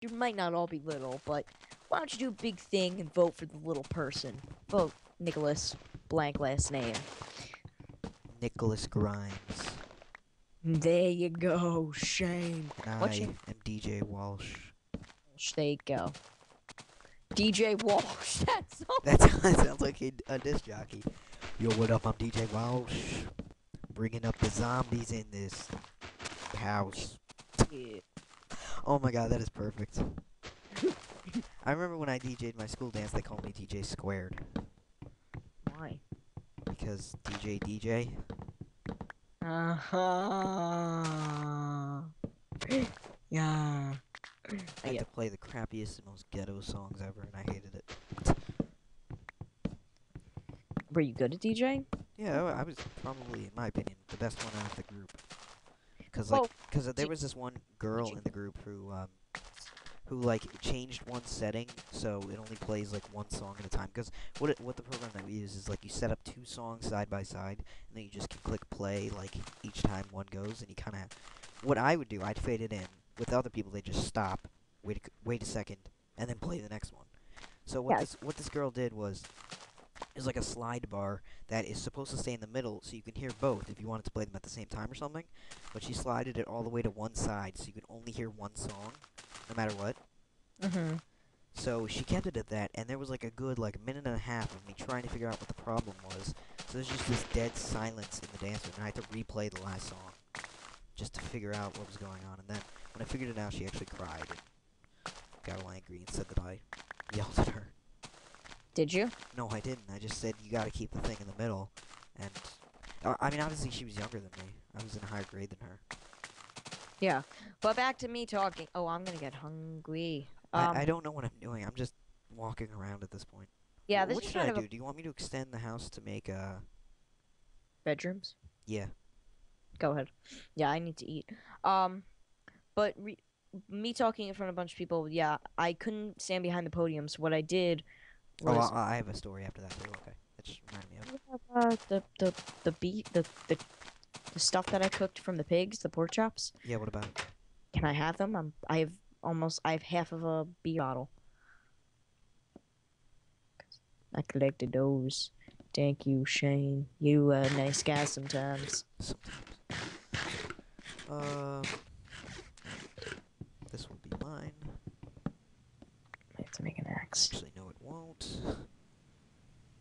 you might not all be little, but why don't you do a big thing and vote for the little person? Vote Nicholas blank last name. Nicholas Grimes. There you go, Shane. And What's I your am DJ Walsh. There you go. DJ Walsh. That's so That sounds like a disc jockey. Yo, what up? I'm DJ Walsh. Bringing up the zombies in this house. good. Oh my god, that is perfect. I remember when I DJ'd my school dance, they called me DJ Squared. Why? Because DJ. Uh-huh. Yeah. I had Yeah. to play the crappiest and most ghetto songs ever, and I hated it. Were you good at DJing? Yeah, I was probably, in my opinion, the best one out of the group. Cause Well, there was this one girl in the group who like changed one setting so it only plays like one song at a time. Cause what the program that we use is like you set up 2 songs side by side, and then you just can click play like each time one goes, and you kind of. What I would do, I'd fade it in. With other people, they just stop, wait a second, and then play the next one. So yeah. what this girl did was. Is like a slide bar that is supposed to stay in the middle so you can hear both if you wanted to play them at the same time or something. But she slided it all the way to one side so you can only hear one song, no matter what. Mm-hmm. So she kept it at that, and there was like a good like minute and a half of me trying to figure out what the problem was. So there's just this dead silence in the dance room, and I had to replay the last song just to figure out what was going on. And then when I figured it out, she actually cried and got all angry and said that I yelled at her. Did you? No, I didn't. I just said you gotta keep the thing in the middle. And, I mean, obviously she was younger than me. I was in a higher grade than her. Yeah. But back to me talking. Oh, I'm gonna get hungry. I don't know what I'm doing. I'm just walking around at this point. Yeah, this What is should kind I of a do? Do you want me to extend the house to make, bedrooms. yeah. Go ahead. Yeah, I need to eat. But me talking in front of a bunch of people, yeah, I couldn't stand behind the podium. So what I did Oh, was I have a story after that, too. Okay. That just reminded me of. the beef the stuff that I cooked from the pigs, the pork chops. Yeah, what about it? Can I have them? I have half of a beer bottle. I collected those. Thank you, Shane. You a nice guy sometimes. Sometimes. Uh, this will be mine. I have to make an axe. Actually, no, it won't.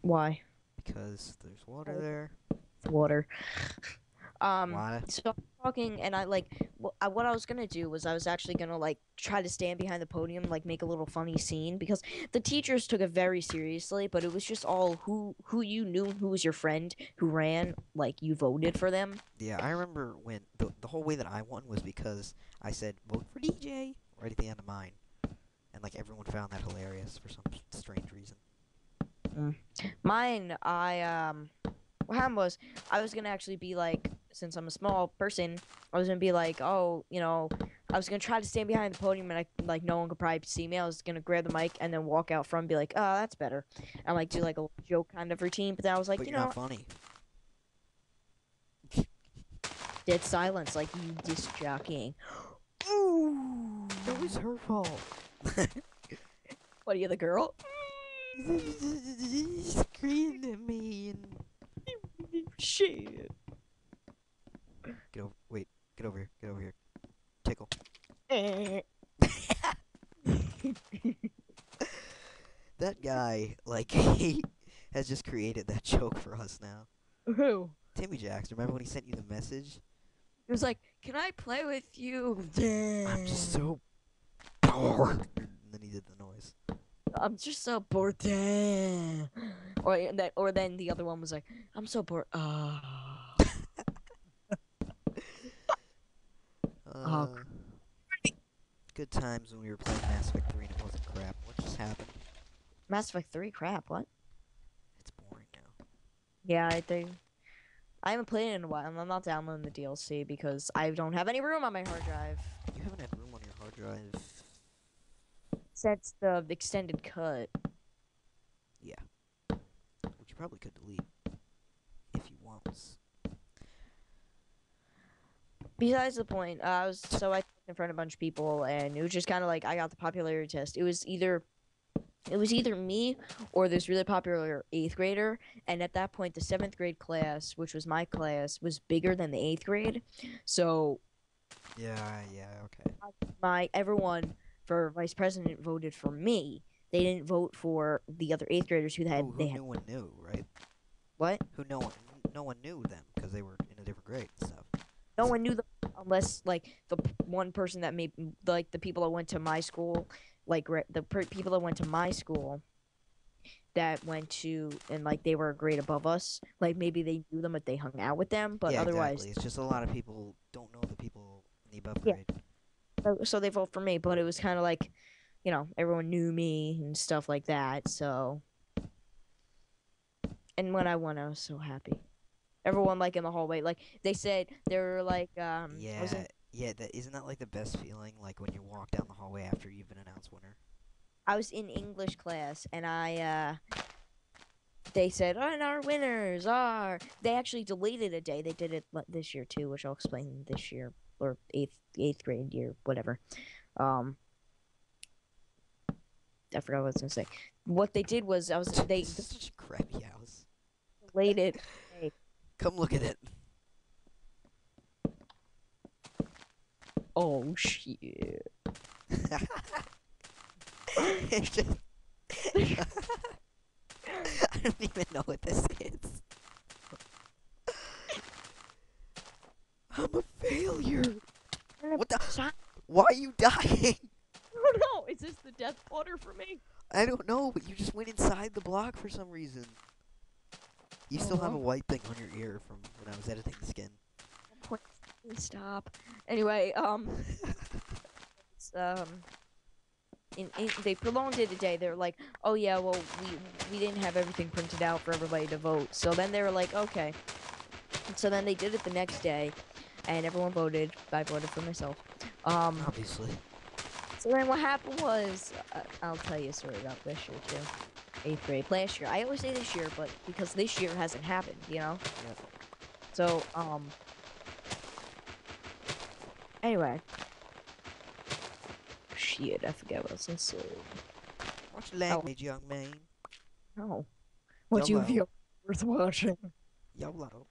Why? Because there's water there. Water. Water. So I'm talking, and I like what I was gonna do was I was actually gonna like try to stand behind the podium, like make a little funny scene because the teachers took it very seriously, but it was just all who you knew, who was your friend, who ran, like you voted for them. Yeah, I remember when the whole way that I won was because I said vote for DJ right at the end of mine, and like everyone found that hilarious for some strange reason. Mine, what happened was I was gonna actually be like, since I'm a small person, I was gonna be like, oh, I was gonna try to stand behind the podium and like no one could probably see me. I was gonna grab the mic and then walk out front and be like, oh, that's better, and like do like a joke kind of routine. But then I was like, But you're not funny. dead silence, like you disc jockeying. Ooh, That was her fault. what are you, the girl? Screamed at me and Shit. wait, get over here, tickle. That guy, like, he has just created that joke for us now. Who? Timmy Jacks, remember when he sent you the message? It was like, can I play with you? I'm just so bored. And then he did the noise. I'm just so bored. Or then the other one was like, I'm so bored. Uh, good times when we were playing Mass Effect 3 and it wasn't crap. What just happened? Mass Effect 3, crap, what? It's boring now. Yeah, I think I haven't played it in a while, and I'm not downloading the DLC because I don't have any room on my hard drive. You haven't had room on your hard drive. Since the extended cut. Yeah. Which you probably could delete. If you want. Besides the point, I in front of a bunch of people, and it was just kind of like I got the popularity test. It was either me or this really popular eighth grader, and at that point, the seventh grade class, which was my class, was bigger than the eighth grade. So Yeah, yeah, okay. my everyone for vice president voted for me. They didn't vote for the other eighth graders who had Who they had no one knew, right? what? Who no one knew them because they were in a different grade and stuff. No one knew them unless like one person that made like the people that went to my school, like people that went to my school that went to and like they were a grade above us. Like maybe they knew them, but they hung out with them. But Yeah, otherwise, exactly. It's just a lot of people don't know the people in the above yeah. grade. So they vote for me. But it was kind of like, everyone knew me and stuff like that. So, and when I won, I was so happy. Everyone like in the hallway, like they said, they were like, I was Yeah, in yeah. That isn't that like the best feeling, like when you walk down the hallway after you've been announced winner. I was in English class, and they said, oh, and our winners are. They actually delayed it a day. They did it this year too, which I'll explain this year or eighth grade year, whatever. Um, I forgot what I was gonna say. What they did was they This is such a crappy house. delayed it. Hey, Come look at it. oh shit! It's just I don't even know what this is. I'm a failure. What the? Why are you dying? Oh no! Is this the death order for me? I don't know, but you just went inside the block for some reason. You still have a white thing on your ear from when I was editing the skin. Please stop. Anyway, it's, they prolonged it a day. They were like, oh yeah, well we didn't have everything printed out for everybody to vote. So then they were like, okay. So then they did it the next day, and everyone voted. I voted for myself. Obviously. So then what happened was, I'll tell you a story about this year too. Eighth grade, last year. I always say this year, but because this year hasn't happened, Yep. So anyway, shit, I forget what I was gonna say. What's your language, young man? No, what you YOLO. worth watching? YOLO.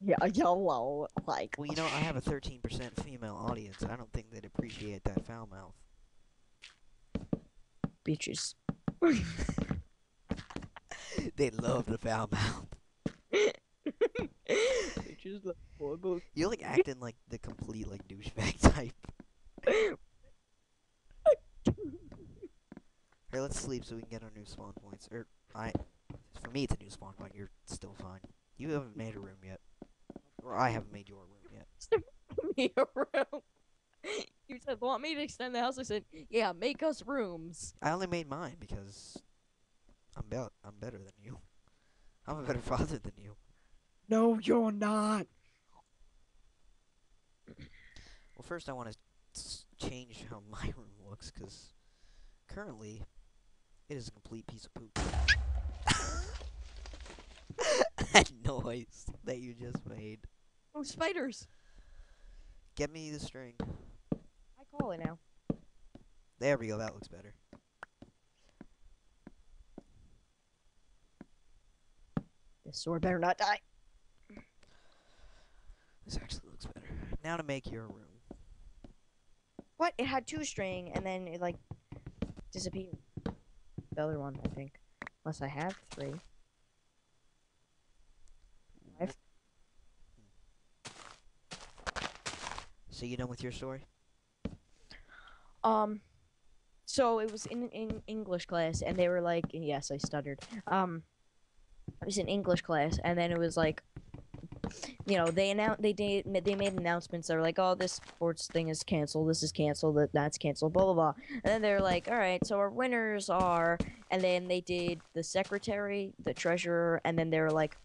Yeah, YOLO, like. Well, I have a 13% female audience. I don't think they'd appreciate that foul mouth. Bitches. They love the foul mouth. Bitches like horrible. You're like acting like the complete like douchebag type. Here, let's sleep so we can get our new spawn points. For me, it's a new spawn point. You're still fine. You haven't made a room yet, or I haven't made your room yet. Me around. You said, want me to extend the house? I said, yeah, make us rooms. I only made mine because I'm better than you. I'm a better father than you. No, you're not. Well, first I want to change how my room looks because currently it is a complete piece of poop. That noise that you just made. Oh, spiders. Get me the string. I call it now. There we go. That looks better. This sword better not die. This actually looks better. Now to make your room. What? It had 2 string, and then it, like, disappeared. The other one, I think. Unless I have 3. 5. So you done with your story? So it was in English class, and they were like, yes, I stuttered. It was in English class, and then it was like, they made announcements that were like, oh, this sports thing is canceled, this is canceled, that's canceled, blah blah blah. And then they're like, all right, so our winners are, and then they did the secretary, the treasurer, and then they were like,